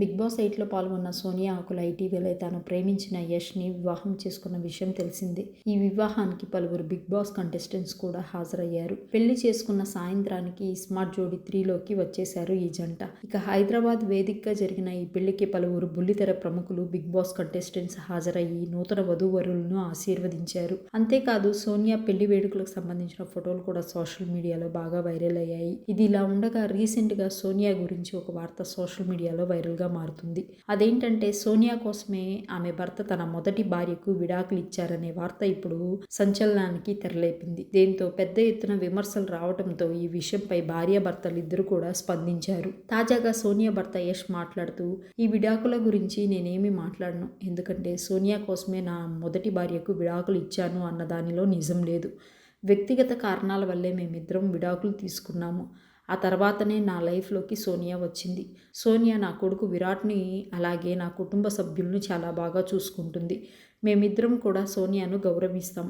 Big boss 8లో పాల్గొన్న సోనియా ఆకుల ఇటీవలే తాను ప్రేమించిన యష్ని వివాహం చేసుకున్న విషయం తెలిసిందే. ఈ వివాహానికి పలువురు బిగ్ బాస్ కంటెస్టెంట్స్ కూడా హాజరయ్యారు. పెళ్లి చేసుకున్న సాయంత్రానికి స్మార్ట్ జోడీ 3లోకి వచ్చేశారు ఈ జంట. ఇక హైదరాబాద్ వేదికగా జరిగిన ఈ పెళ్లికి పలువురు బుల్లితెర ప్రముఖులు బిగ్ బాస్ కంటెస్టెంట్స్ హాజరయ్యి నూతన వధూవరులను ఆశీర్వదించారు. అంతేకాదు సోనియా పెళ్లి వేడుకలకు సంబంధించిన ఫోటోలు కూడా సోషల్ మీడియాలో బాగా వైరల్ అయ్యాయి. ఇది ఇలా ఉండగా రీసెంట్గా సోనియా గురించి ఒక వార్త సోషల్ మీడియాలో వైరల్ మారుతుంది. అదేంటంటే సోనియా కోసమే ఆమె భర్త తన మొదటి భార్యకు విడాకులు ఇచ్చారనే వార్త ఇప్పుడు సంచలనానికి తెరలేపింది. దీంతో పెద్ద ఎత్తున విమర్శలు రావడంతో ఈ విషయంపై భార్యాభర్తలిద్దరూ కూడా స్పందించారు. తాజాగా సోనియా భర్త యష్ మాట్లాడుతూ, ఈ విడాకుల గురించి నేనేమీ మాట్లాడను, ఎందుకంటే సోనియా కోసమే నా మొదటి భార్యకు విడాకులు ఇచ్చాను అన్న దానిలో నిజం లేదు. వ్యక్తిగత కారణాల వల్లే మేమిద్దరం విడాకులు తీసుకున్నాము. ఆ తర్వాతనే నా లైఫ్లోకి సోనియా వచ్చింది. సోనియా నా కొడుకు విరాట్ని అలాగే నా కుటుంబ సభ్యులను చాలా బాగా చూసుకుంటుంది. మేమిద్దరం కూడా సోనియాను గౌరవిస్తాం.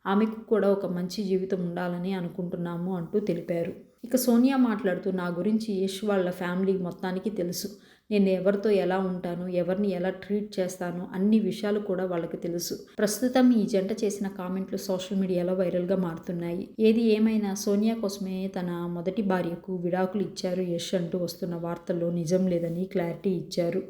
ఆమెకు కూడా ఒక మంచి జీవితం ఉండాలని అనుకుంటున్నాము అంటూ తెలిపారు. ఇక సోనియా మాట్లాడుతూ, నా గురించి యష్ వాళ్ళ ఫ్యామిలీ మొత్తానికి తెలుసు. నేను ఎవరితో ఎలా ఉంటాను, ఎవరిని ఎలా ట్రీట్ చేస్తాను, అన్ని విషయాలు కూడా వాళ్ళకి తెలుసు. ప్రస్తుతం ఈ జంట చేసిన కామెంట్లు సోషల్ మీడియాలో వైరల్గా మారుతున్నాయి. ఏది ఏమైనా సోనియా కోసమే తన మొదటి భార్యకు విడాకులు ఇచ్చారు యష్ అంటూ వస్తున్న వార్తల్లో నిజం లేదని క్లారిటీ ఇచ్చారు.